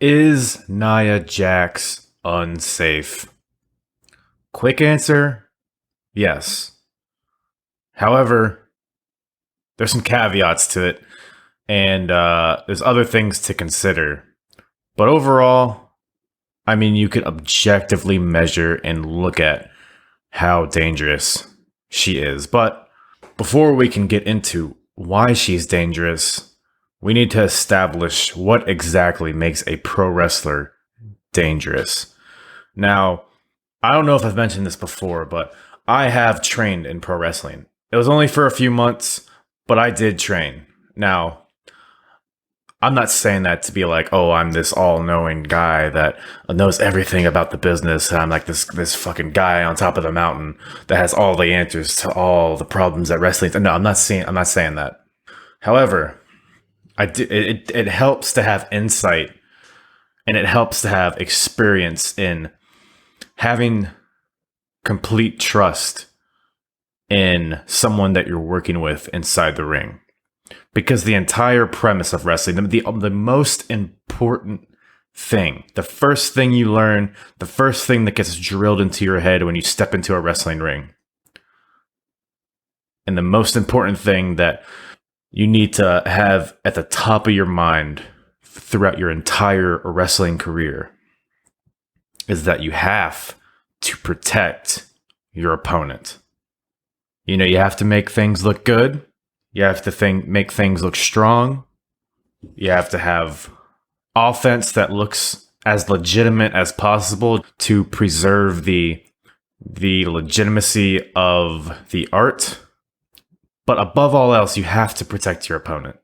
Is Nia Jax unsafe? Quick answer, yes. However, there's some caveats to it, and there's other things to consider. But overall, I mean, you could objectively measure and look at how dangerous she is. But before we can get into why she's dangerous, we need to establish what exactly makes a pro wrestler dangerous. Now, I don't know if I've mentioned this before, but I have trained in pro wrestling. It was only for a few months, but I did train. Now, I'm not saying that to be like, oh, I'm this all-knowing guy that knows everything about the business. And I'm like this fucking guy on top of the mountain that has all the answers to all the problems that wrestling. No, I'm not saying that. However, it helps to have insight, and it helps to have experience in having complete trust in someone that you're working with inside the ring. Because the entire premise of wrestling, the most important thing, the first thing you learn, the first thing that gets drilled into your head when you step into a wrestling ring, and the most important thing that you need to have at the top of your mind throughout your entire wrestling career is that you have to protect your opponent. You know, you have to make things look good. You have to make things look strong. You have to have offense that looks as legitimate as possible to preserve the legitimacy of the art. But above all else, you have to protect your opponent.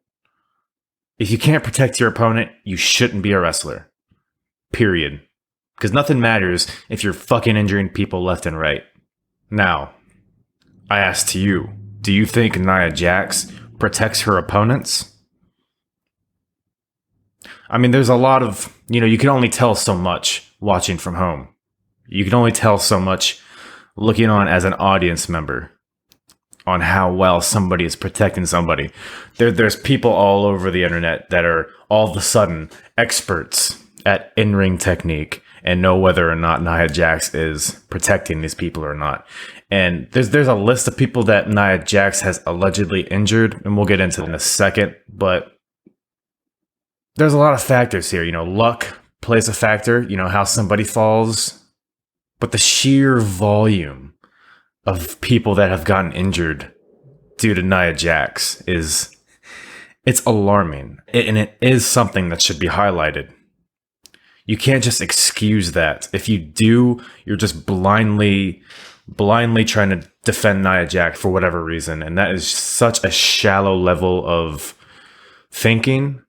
If you can't protect your opponent, you shouldn't be a wrestler. Period. Because nothing matters if you're fucking injuring people left and right. Now, I ask to you, do you think Nia Jax protects her opponents? I mean, there's a lot of, you can only tell so much watching from home. You can only tell so much looking on as an audience member on how well somebody is protecting somebody. There's people all over the internet that are all of a sudden experts at in-ring technique and know whether or not Nia Jax is protecting these people or not. And there's a list of people that Nia Jax has allegedly injured, and we'll get into it in a second, but there's a lot of factors here. Luck plays a factor, how somebody falls, but the sheer volume of people that have gotten injured due to Nia Jax it's alarming. And it is something that should be highlighted. You can't just excuse that. If you do, you're just blindly trying to defend Nia Jax for whatever reason. And that is such a shallow level of thinking.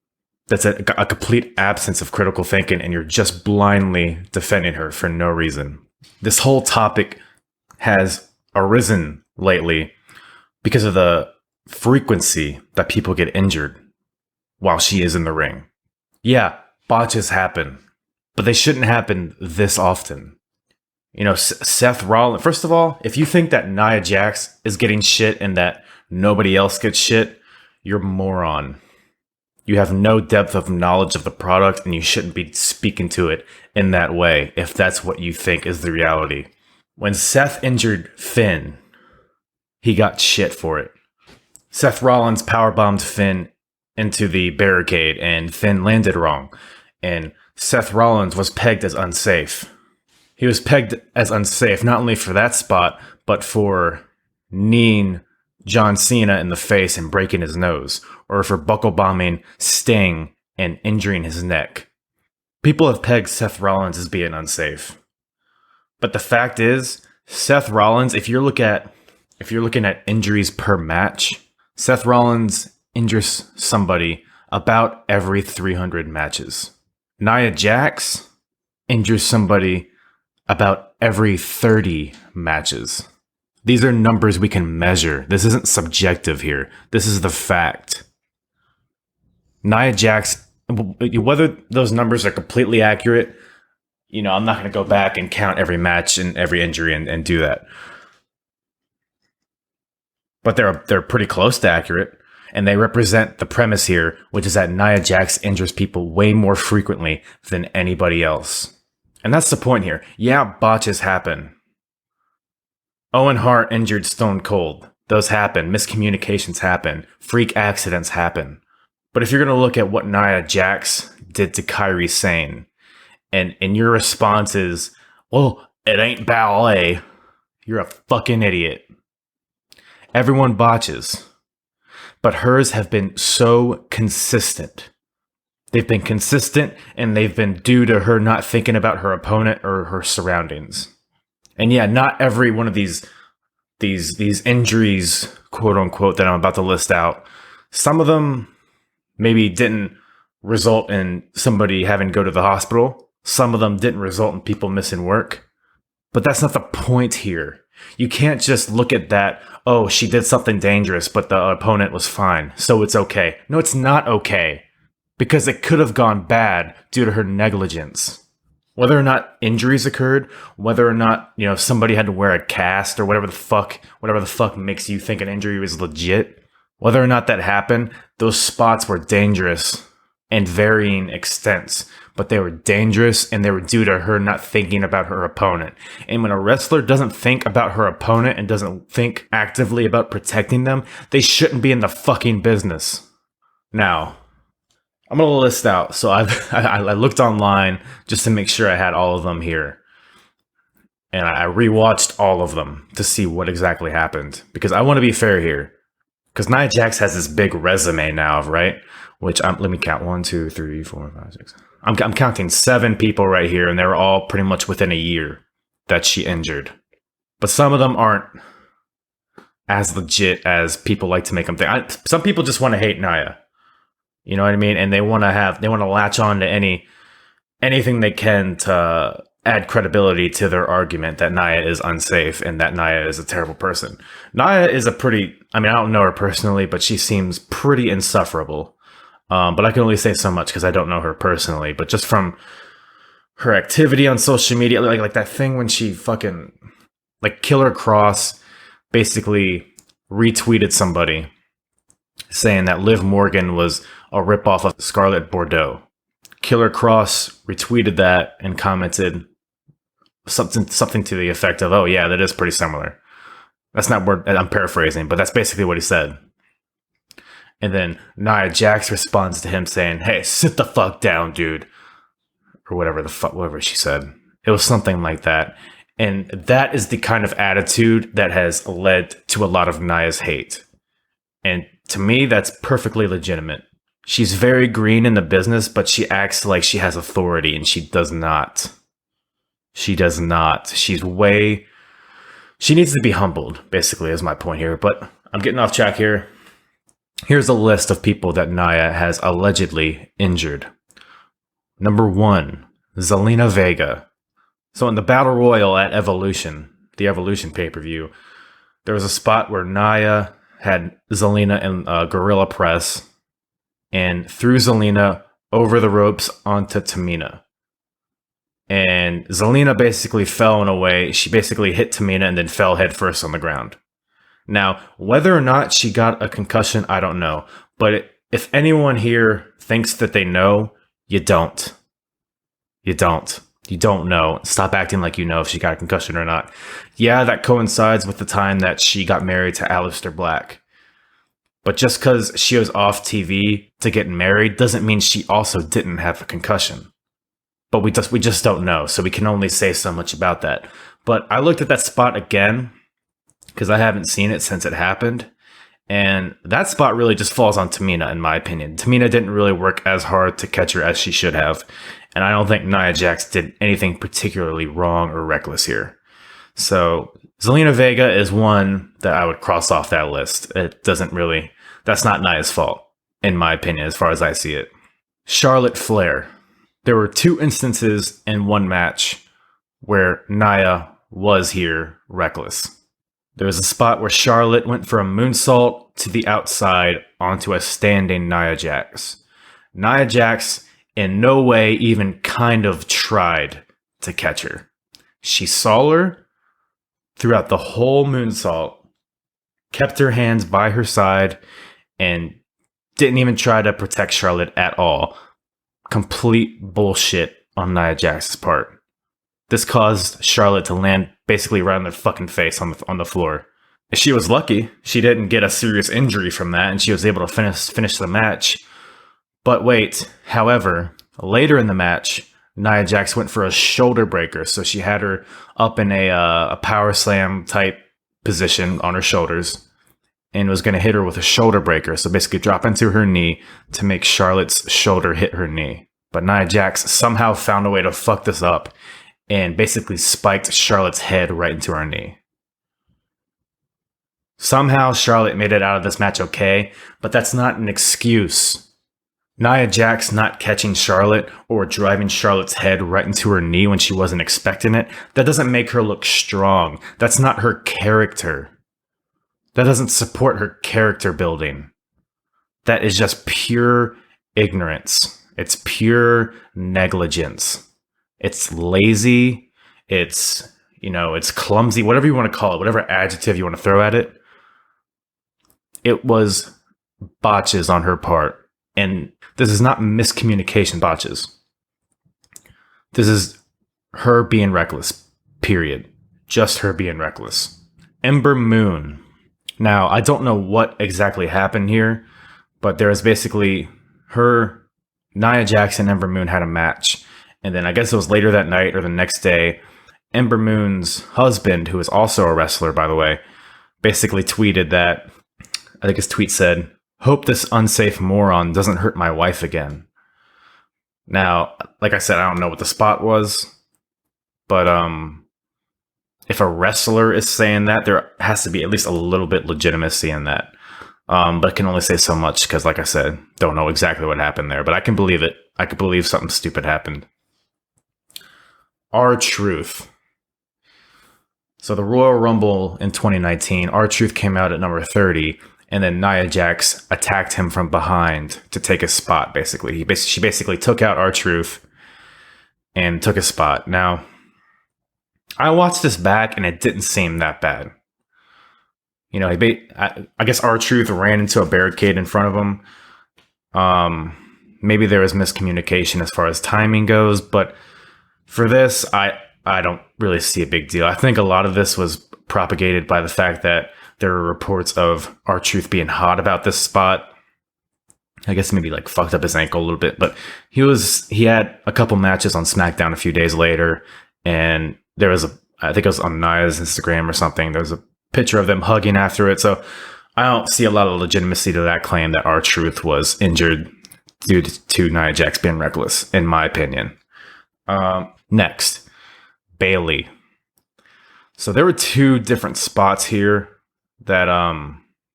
That's a complete absence of critical thinking, and you're just blindly defending her for no reason. This whole topic has arisen lately because of the frequency that people get injured while she is in the ring. Yeah, botches happen, but they shouldn't happen this often. Seth Rollins, first of all, if you think that Nia Jax is getting shit and that nobody else gets shit, you're a moron. You have no depth of knowledge of the product, and you shouldn't be speaking to it in that way if that's what you think is the reality. When Seth injured Finn, he got shit for it. Seth Rollins powerbombed Finn into the barricade, and Finn landed wrong. And Seth Rollins was pegged as unsafe. He was pegged as unsafe not only for that spot, but for kneeing John Cena in the face and breaking his nose, or for buckle bombing Sting and injuring his neck. People have pegged Seth Rollins as being unsafe. But the fact is, Seth Rollins, if you're looking at injuries per match, Seth Rollins injures somebody about every 300 matches. Nia Jax injures somebody about every 30 matches. These are numbers we can measure. This isn't subjective here. This is the fact. Nia Jax, whether those numbers are completely accurate, I'm not going to go back and count every match and every injury and do that. But they're pretty close to accurate. And they represent the premise here, which is that Nia Jax injures people way more frequently than anybody else. And that's the point here. Yeah, botches happen. Owen Hart injured Stone Cold. Those happen. Miscommunications happen. Freak accidents happen. But if you're going to look at what Nia Jax did to Kairi Sane, and your response is, well, it ain't ballet, you're a fucking idiot. Everyone botches. But hers have been so consistent. They've been consistent, and they've been due to her not thinking about her opponent or her surroundings. And yeah, not every one of these injuries, quote unquote, that I'm about to list out, some of them maybe didn't result in somebody having to go to the hospital. Some of them didn't result in people missing work. But that's not the point here. You can't just look at that, oh, she did something dangerous, but the opponent was fine, so it's okay. No, it's not okay. Because it could have gone bad due to her negligence. Whether or not injuries occurred, whether or not, somebody had to wear a cast or whatever the fuck makes you think an injury was legit, whether or not that happened, those spots were dangerous and varying extents. But they were dangerous, and they were due to her not thinking about her opponent. And when a wrestler doesn't think about her opponent and doesn't think actively about protecting them, they shouldn't be in the fucking business. Now, I'm going to list out. So I looked online just to make sure I had all of them here. And I rewatched all of them to see what exactly happened. Because I want to be fair here. Because Nia Jax has this big resume now, right? Which, let me count. 1, 2, 3, 4, 5, 6. I'm counting 7 people right here, and they're all pretty much within a year that she injured. But some of them aren't as legit as people like to make them think. Some people just want to hate Nia. You know what I mean? And they want to latch on to anything they can to add credibility to their argument that Nia is unsafe and that Nia is a terrible person. Nia is I don't know her personally, but she seems pretty insufferable. But I can only say so much because I don't know her personally. But just from her activity on social media, like that thing when she fucking, like, Killer Cross basically retweeted somebody saying that Liv Morgan was a ripoff of Scarlett Bordeaux. Killer Cross retweeted that and commented something to the effect of, oh yeah, that is pretty similar. That's not word, I'm paraphrasing, but that's basically what he said. And then Nia Jax responds to him saying, hey, sit the fuck down, dude. Or whatever she said. It was something like that. And that is the kind of attitude that has led to a lot of Nia's hate. And to me, that's perfectly legitimate. She's very green in the business, but she acts like she has authority, and she does not. She does not. She needs to be humbled, basically, is my point here. But I'm getting off track here. Here's a list of people that Nia has allegedly injured. Number 1, Selena Vega. So in the Battle Royal at Evolution, the Evolution pay-per-view, there was a spot where Nia had Zelina in Gorilla Press and threw Zelina over the ropes onto Tamina. And Zelina basically fell in a way. She basically hit Tamina and then fell headfirst on the ground. Now, whether or not she got a concussion, I don't know. But if anyone here thinks that they know, you don't. You don't. You don't know. Stop acting like you know if she got a concussion or not. Yeah, that coincides with the time that she got married to Aleister Black. But just because she was off TV to get married doesn't mean she also didn't have a concussion. But we just don't know, so we can only say so much about that. But I looked at that spot again, because I haven't seen it since it happened. And that spot really just falls on Tamina, in my opinion. Tamina didn't really work as hard to catch her as she should have. And I don't think Nia Jax did anything particularly wrong or reckless here. So Zelina Vega is one that I would cross off that list. That's not Nia's fault, in my opinion, as far as I see it. Charlotte Flair. There were 2 instances in one match where Nia was here reckless. There was a spot where Charlotte went for a moonsault to the outside onto a standing Nia Jax. Nia Jax in no way even kind of tried to catch her. She saw her throughout the whole moonsault, kept her hands by her side, and Didn't even try to protect Charlotte at all. Complete bullshit on Nia Jax's part. This caused Charlotte to land basically right on their fucking face on the floor. She was lucky. She didn't get a serious injury from that, and she was able to finish the match. But wait, however, later in the match, Nia Jax went for a shoulder breaker. So she had her up in a power slam type position on her shoulders and was going to hit her with a shoulder breaker. So basically drop into her knee to make Charlotte's shoulder hit her knee. But Nia Jax somehow found a way to fuck this up and basically spiked Charlotte's head right into her knee. Somehow Charlotte made it out of this match okay, but that's not an excuse. Nia Jax not catching Charlotte or driving Charlotte's head right into her knee when she wasn't expecting it, that doesn't make her look strong. That's not her character. That doesn't support her character building. That is just pure ignorance. It's pure negligence. It's lazy. It's clumsy, whatever you want to call it, whatever adjective you want to throw at it. It was botches on her part. And this is not miscommunication botches. This is her being reckless, period. Just her being reckless. Ember Moon. Now, I don't know what exactly happened here, but there is basically Nia Jax and Ember Moon had a match. And then I guess it was later that night or the next day, Ember Moon's husband, who is also a wrestler, by the way, basically tweeted that, I think his tweet said, "Hope this unsafe moron doesn't hurt my wife again." Now, like I said, I don't know what the spot was, but if a wrestler is saying that, there has to be at least a little bit legitimacy in that. But I can only say so much because, like I said, don't know exactly what happened there, but I can believe it. I could believe something stupid happened. R-Truth. So the Royal Rumble in 2019, R-Truth came out at number 30. And then Nia Jax attacked him from behind to take his spot, basically. She basically took out R-Truth and took his spot. Now, I watched this back, and it didn't seem that bad. I guess R-Truth ran into a barricade in front of him. Maybe there was miscommunication as far as timing goes, but for this, I don't really see a big deal. I think a lot of this was propagated by the fact that there were reports of R-Truth being hot about this spot. I guess maybe like fucked up his ankle a little bit, but he had a couple matches on SmackDown a few days later, and there was I think it was on Nia's Instagram or something, there was a picture of them hugging after it. So I don't see a lot of legitimacy to that claim that R-Truth was injured due to Nia Jax being reckless, in my opinion. Next, Bayley. So there were two different spots here that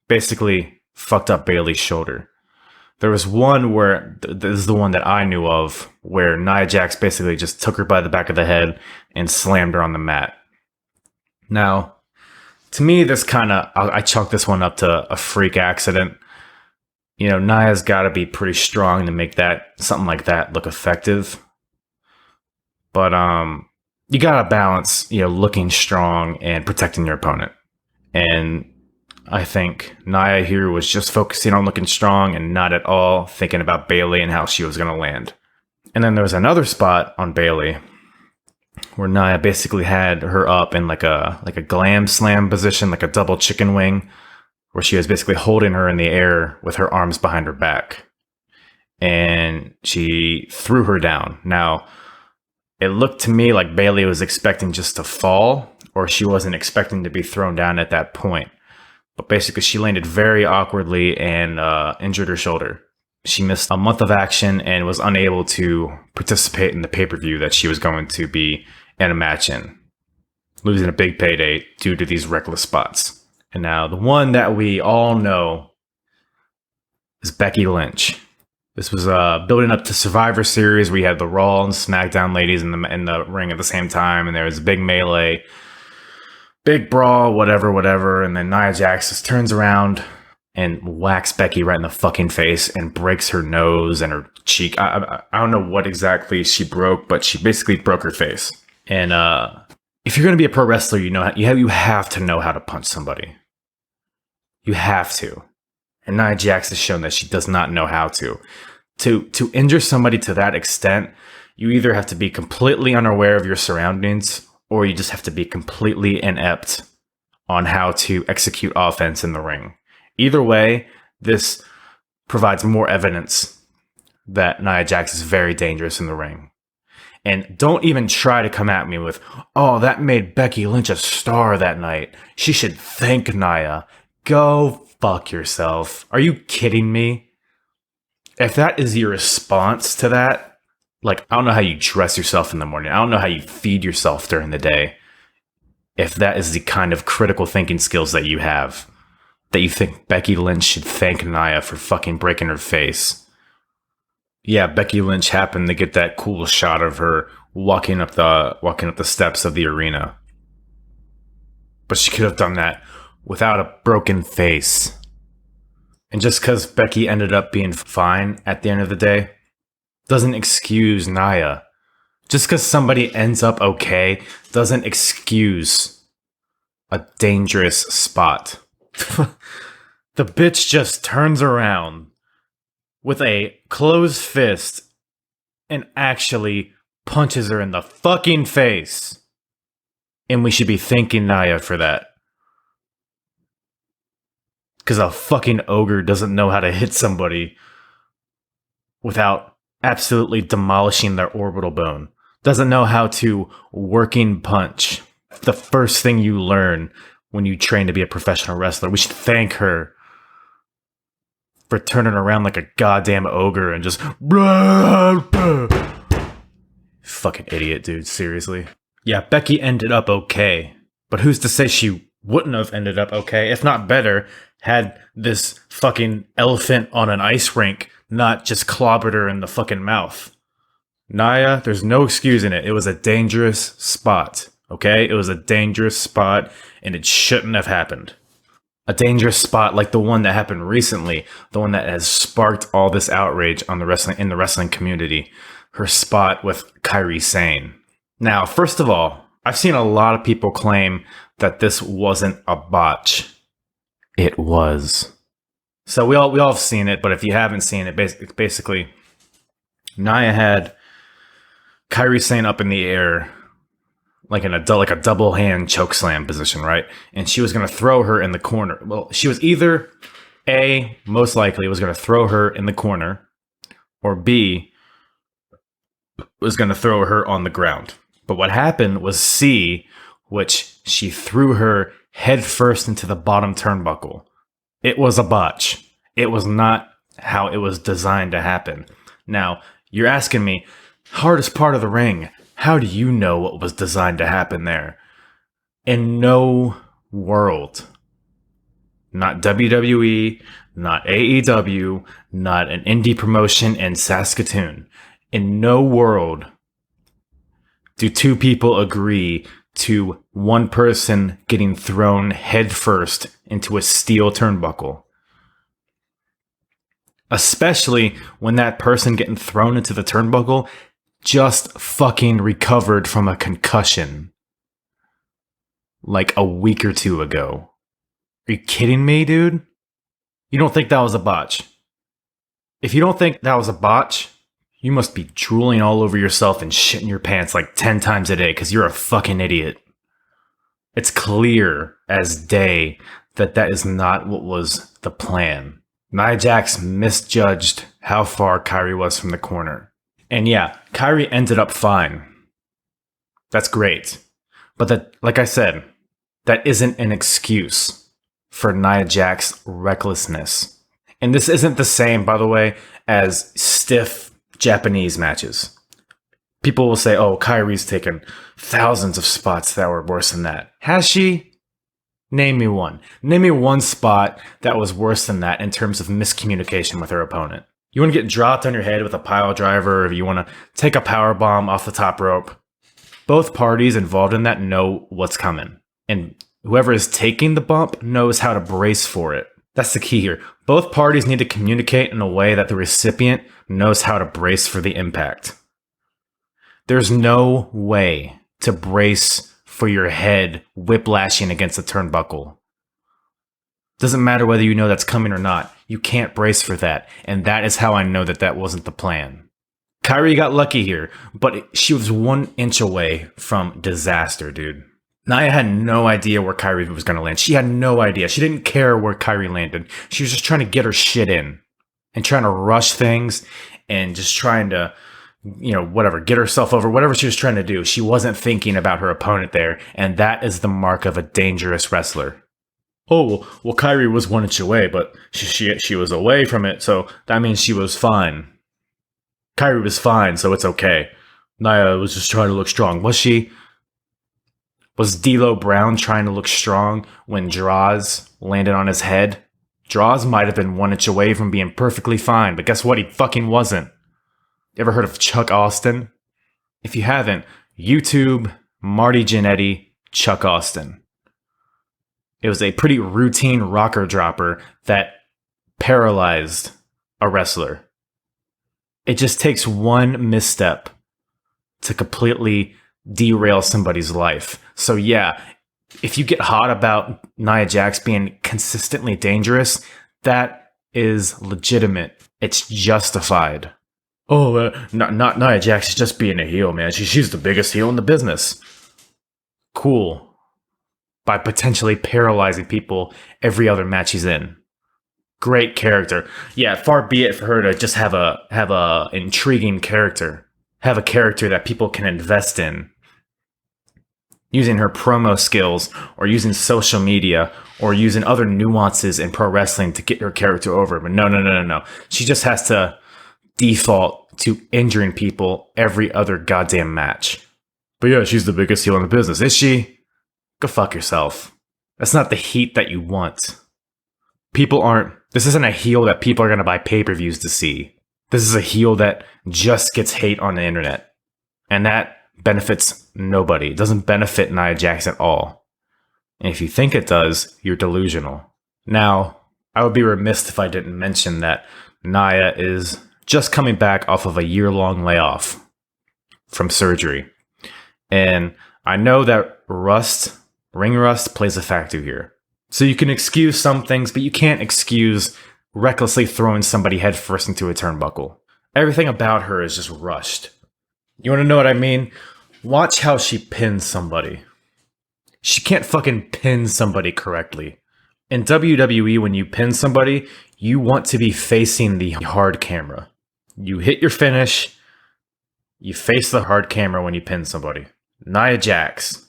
basically fucked up Bayley's shoulder. There was one where, this is the one that I knew of, where Nia Jax basically just took her by the back of the head and slammed her on the mat. Now, to me, this I chalk this one up to a freak accident. Nia's got to be pretty strong to make something like that look effective. But you got to balance, looking strong and protecting your opponent. And I think Nia here was just focusing on looking strong and not at all thinking about Bayley and how she was going to land. And then there was another spot on Bayley where Nia basically had her up in like a glam slam position, like a double chicken wing, where she was basically holding her in the air with her arms behind her back. And she threw her down. Now, it looked to me like Bayley was expecting just to fall, or she wasn't expecting to be thrown down at that point. But basically, she landed very awkwardly and injured her shoulder. She missed a month of action and was unable to participate in the pay-per-view that she was going to be in a match in, losing a big payday due to these reckless spots. And now, the one that we all know is Becky Lynch. This was building up to Survivor Series. We had the Raw and SmackDown ladies in the ring at the same time, and there was a big melee. Big brawl, whatever, and then Nia Jax just turns around and whacks Becky right in the fucking face and breaks her nose and her cheek. I don't know what exactly she broke, but she basically broke her face. And if you're going to be a pro wrestler, you have to know how to punch somebody. You have to. And Nia Jax has shown that she does not know how to. To injure somebody to that extent, you either have to be completely unaware of your surroundings, or you just have to be completely inept on how to execute offense in the ring. Either way, this provides more evidence that Nia Jax is very dangerous in the ring. And don't even try to come at me with, oh, that made Becky Lynch a star that night. She should thank Nia. Go fuck yourself. Are you kidding me? If that is your response to that, like, I don't know how you dress yourself in the morning. I don't know how you feed yourself during the day. If that is the kind of critical thinking skills that you have, that you think Becky Lynch should thank Nia for fucking breaking her face. Yeah, Becky Lynch happened to get that cool shot of her walking up the steps of the arena. But she could have done that without a broken face. And just because Becky ended up being fine at the end of the day doesn't excuse Nia. Just because somebody ends up okay doesn't excuse a dangerous spot. The bitch just turns around with a closed fist and actually punches her in the fucking face. And we should be thanking Nia for that. Because a fucking ogre doesn't know how to hit somebody without absolutely demolishing their orbital bone. Doesn't know how to working punch. The first thing you learn when you train to be a professional wrestler. We should thank her for turning around like a goddamn ogre and just... Fucking idiot, dude. Seriously. Yeah, Becky ended up okay. But who's to say she wouldn't have ended up okay, if not better, had this fucking elephant on an ice rink not just clobbered her in the fucking mouth. Nia, there's no excusing it. It was a dangerous spot, okay? It was a dangerous spot, and it shouldn't have happened. A dangerous spot like the one that happened recently, the one that has sparked all this outrage on the wrestling community. Her spot with Kairi Sane. Now, first of all, I've seen a lot of people claim that this wasn't a botch. It was. So we all have seen it, but if you haven't seen it, basically, Nia had Kairi Sane up in the air, like a double hand choke slam position, right? And she was going to throw her in the corner. Well, she was either A, most likely was going to throw her in the corner, or B, was going to throw her on the ground. But what happened was C, which she threw her head first into the bottom turnbuckle. It was a botch. It was not how it was designed to happen. Now, you're asking me, hardest part of the ring, how do you know what was designed to happen there? In no world, not WWE, not AEW, not an indie promotion in Saskatoon, in no world do two people agree to one person getting thrown headfirst into a steel turnbuckle. Especially when that person getting thrown into the turnbuckle just fucking recovered from a concussion like a week or two ago. Are you kidding me, dude? You don't think that was a botch? If you don't think that was a botch, you must be drooling all over yourself and shitting your pants like 10 times a day because you're a fucking idiot. It's clear as day that that is not what was the plan. Nia Jax misjudged how far Kairi was from the corner. And yeah, Kairi ended up fine. That's great. But that, like I said, that isn't an excuse for Nia Jax's recklessness. And this isn't the same, by the way, as stiff Japanese matches. People will say, oh, Kairi's taken thousands of spots that were worse than that. Has she? Name me one. Name me one spot that was worse than that in terms of miscommunication with her opponent. You want to get dropped on your head with a pile driver, or you want to take a power bomb off the top rope. Both parties involved in that know what's coming. And whoever is taking the bump knows how to brace for it. That's the key here. Both parties need to communicate in a way that the recipient knows how to brace for the impact. There's no way to brace for your head whiplashing against the turnbuckle. Doesn't matter whether you know that's coming or not. You can't brace for that. And that is how I know that that wasn't the plan. Kairi got lucky here, but she was 1 inch away from disaster, dude. Nia had no idea where Kairi was going to land. She had no idea. She didn't care where Kairi landed. She was just trying to get her shit in and trying to rush things and just trying to, whatever, get herself over, whatever she was trying to do. She wasn't thinking about her opponent there, and that is the mark of a dangerous wrestler. Oh, well, Kairi was 1 inch away, but she was away from it, so that means she was fine. Kairi was fine, so it's okay. Nia was just trying to look strong. Was she? Was D'Lo Brown trying to look strong when Droz landed on his head? Droz might have been 1 inch away from being perfectly fine, but guess what? He fucking wasn't. You ever heard of Chuck Austin? If you haven't, YouTube, Marty Jannetty, Chuck Austin. It was a pretty routine rocker dropper that paralyzed a wrestler. It just takes one misstep to completely derail somebody's life. So yeah, if you get hot about Nia Jax being consistently dangerous, that is legitimate. It's justified. Oh, not Nia Jax is just being a heel, man. She's the biggest heel in the business. Cool. By potentially paralyzing people every other match she's in. Great character. Yeah, far be it for her to just have a intriguing character. Have a character that people can invest in. Using her promo skills, or using social media, or using other nuances in pro wrestling to get her character over. But no. She just has to default to injuring people every other goddamn match. But yeah, she's the biggest heel in the business. Is she? Go fuck yourself. That's not the heat that you want. This isn't a heel that people are going to buy pay-per-views to see. This is a heel that just gets hate on the internet. And that benefits nobody. It doesn't benefit Nia Jax at all. And if you think it does, you're delusional. Now, I would be remiss if I didn't mention that Nia is just coming back off of a year-long layoff from surgery. And I know that ring rust plays a factor here. So you can excuse some things, but you can't excuse recklessly throwing somebody headfirst into a turnbuckle. Everything about her is just rushed. You want to know what I mean? Watch how she pins somebody. She can't fucking pin somebody correctly. In WWE, when you pin somebody, you want to be facing the hard camera. You hit your finish, you face the hard camera when you pin somebody. Nia Jax,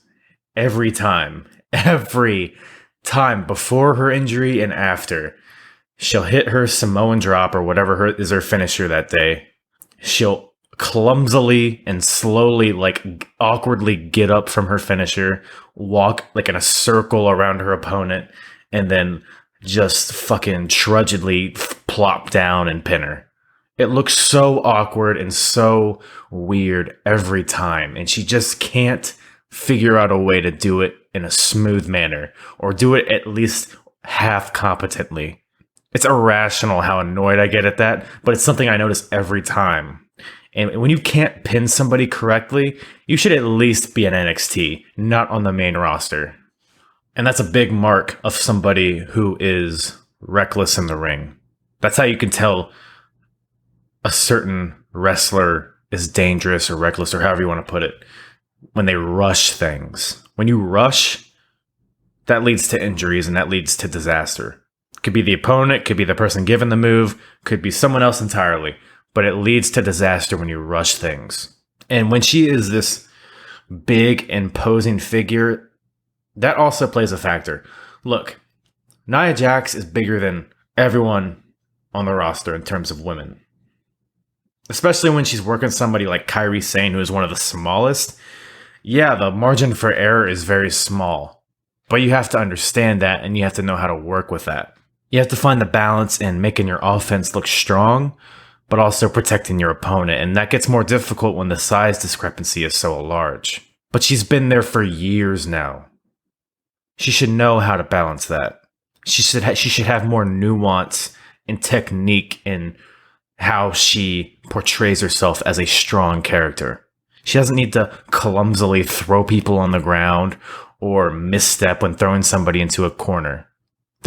every time, before her injury and after, she'll hit her Samoan drop or whatever is her finisher that day. She'll clumsily and slowly, awkwardly get up from her finisher, walk in a circle around her opponent, and then just fucking trudgedly plop down and pin her. It looks so awkward and so weird every time, and she just can't figure out a way to do it in a smooth manner, or do it at least half competently. It's irrational how annoyed I get at that, but it's something I notice every time. And when you can't pin somebody correctly, you should at least be in NXT, not on the main roster. And that's a big mark of somebody who is reckless in the ring. That's how you can tell a certain wrestler is dangerous or reckless, or however you want to put it, when they rush things. When you rush, that leads to injuries and that leads to disaster. Could be the opponent, could be the person giving the move, could be someone else entirely, but it leads to disaster when you rush things. And when she is this big, imposing figure, that also plays a factor. Look, Nia Jax is bigger than everyone on the roster in terms of women. Especially when she's working somebody like Kairi Sane, who is one of the smallest. Yeah, the margin for error is very small. But you have to understand that, and you have to know how to work with that. You have to find the balance in making your offense look strong, but also protecting your opponent. And that gets more difficult when the size discrepancy is so large. But she's been there for years now. She should know how to balance that. She should have more nuance and technique in how she portrays herself as a strong character. She doesn't need to clumsily throw people on the ground or misstep when throwing somebody into a corner.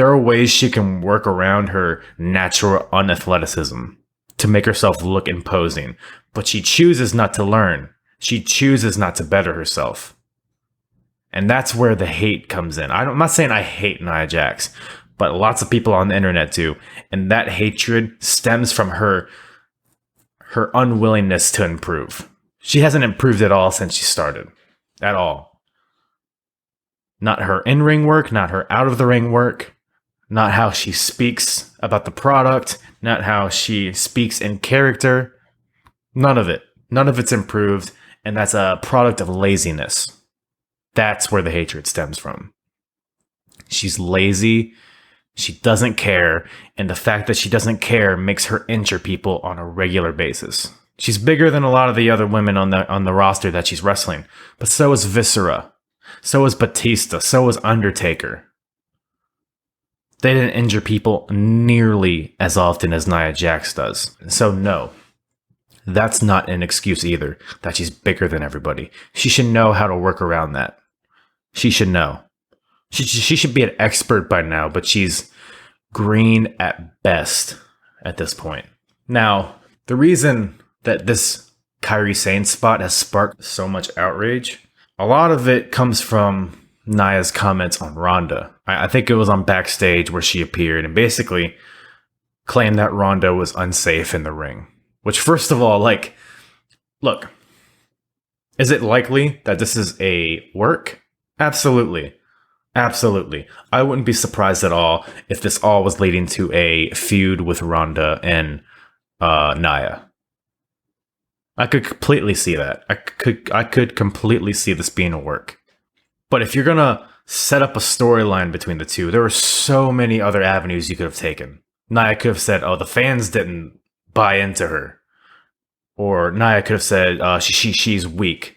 There are ways she can work around her natural unathleticism to make herself look imposing, but she chooses not to learn. She chooses not to better herself. And that's where the hate comes in. I'm not saying I hate Nia Jax, but lots of people on the internet do. And that hatred stems from her unwillingness to improve. She hasn't improved at all since she started. At all. Not her in-ring work, not her out-of-the-ring work, not how she speaks about the product, not how she speaks in character. None of it. None of it's improved, and that's a product of laziness. That's where the hatred stems from. She's lazy, she doesn't care, and the fact that she doesn't care makes her injure people on a regular basis. She's bigger than a lot of the other women on the roster that she's wrestling, but so is Viscera, so is Batista, so is Undertaker. They didn't injure people nearly as often as Nia Jax does. So no, that's not an excuse either, that she's bigger than everybody. She should know how to work around that. She should know. She should be an expert by now, but she's green at best at this point. Now, the reason that this Kairi Sane spot has sparked so much outrage, a lot of it comes from Nia's comments on Ronda. I think it was on Backstage where she appeared and basically claimed that Ronda was unsafe in the ring. Which, first of all, like, look, is it likely that this is a work? Absolutely. Absolutely. I wouldn't be surprised at all if this all was leading to a feud with Ronda and Nia. I could completely see that. I could completely see this being a work. But if you're going to set up a storyline between the two, there were so many other avenues you could have taken. Nia could have said, oh, the fans didn't buy into her. Or Nia could have said, she's weak.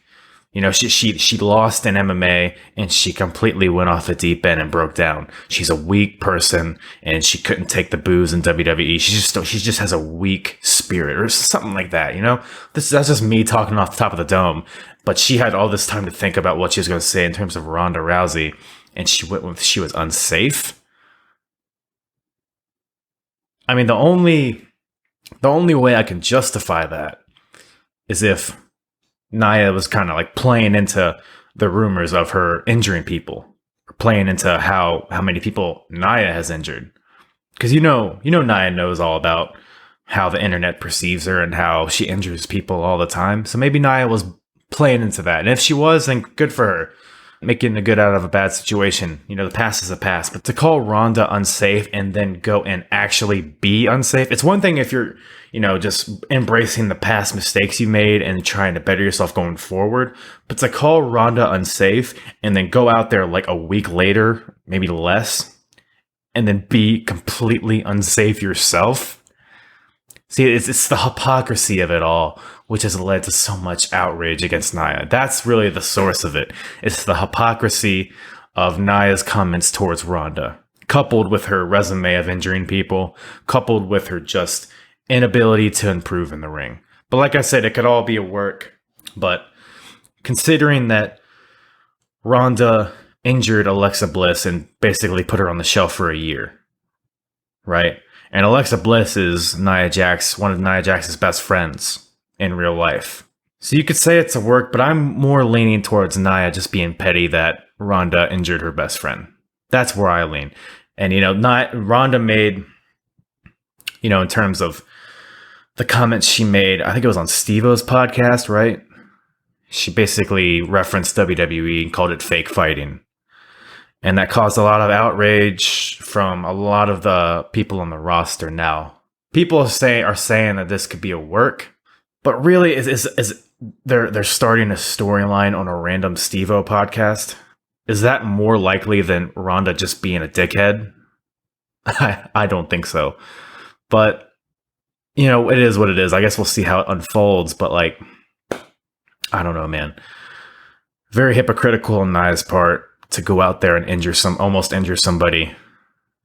You know, she lost in MMA and she completely went off the deep end and broke down. She's a weak person and she couldn't take the boos in WWE. She just has a weak spirit or something like that. You know, that's just me talking off the top of the dome. But she had all this time to think about what she was going to say in terms of Ronda Rousey, and she was unsafe. I mean, the only way I can justify that is if Nia was kind of like playing into the rumors of her injuring people, or playing into how many people Nia has injured. Because you know Nia knows all about how the internet perceives her and how she injures people all the time. So maybe Nia was playing into that. And if she was, then good for her. Making a good out of a bad situation. You know, the past is a past. But to call Ronda unsafe and then go and actually be unsafe, it's one thing if you're, you know, just embracing the past mistakes you made and trying to better yourself going forward. But to call Ronda unsafe and then go out there like a week later, maybe less, and then be completely unsafe yourself. See, it's the hypocrisy of it all, which has led to so much outrage against Nia. That's really the source of it. It's the hypocrisy of Nia's comments towards Ronda, coupled with her resume of injuring people, coupled with her just inability to improve in the ring. But like I said, it could all be a work. But considering that Ronda injured Alexa Bliss and basically put her on the shelf for a year, right? And Alexa Bliss is one of Nia Jax's best friends in real life. So you could say it's a work, but I'm more leaning towards Nia just being petty that Ronda injured her best friend. That's where I lean. And, you know, Ronda made, you know, in terms of the comments she made, I think it was on Steve-O's podcast, right? She basically referenced WWE and called it fake fighting. And that caused a lot of outrage from a lot of the people on the roster now. People are saying that this could be a work, but really they're starting a storyline on a random Steve-O podcast. Is that more likely than Ronda just being a dickhead? I don't think so. But, you know, it is what it is. I guess we'll see how it unfolds. But, like, I don't know, man. Very hypocritical on Nia's part to go out there and almost injure somebody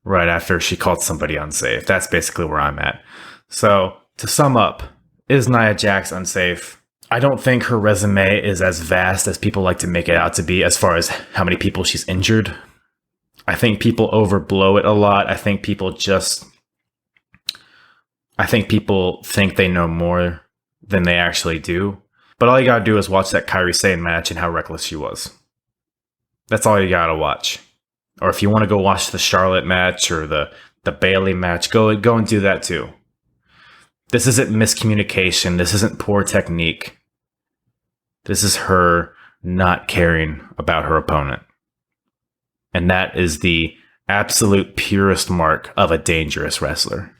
right after she called somebody unsafe. That's basically where I'm at. So, to sum up, is Nia Jax unsafe? I don't think her resume is as vast as people like to make it out to be as far as how many people she's injured. I think people overblow it a lot. I think people think they know more than they actually do. But all you gotta do is watch that Kairi Sane match and how reckless she was. That's all you gotta watch. Or if you want to go watch the Charlotte match or the Bayley match, go and do that too. This isn't miscommunication. This isn't poor technique. This is her not caring about her opponent. And that is the absolute purest mark of a dangerous wrestler.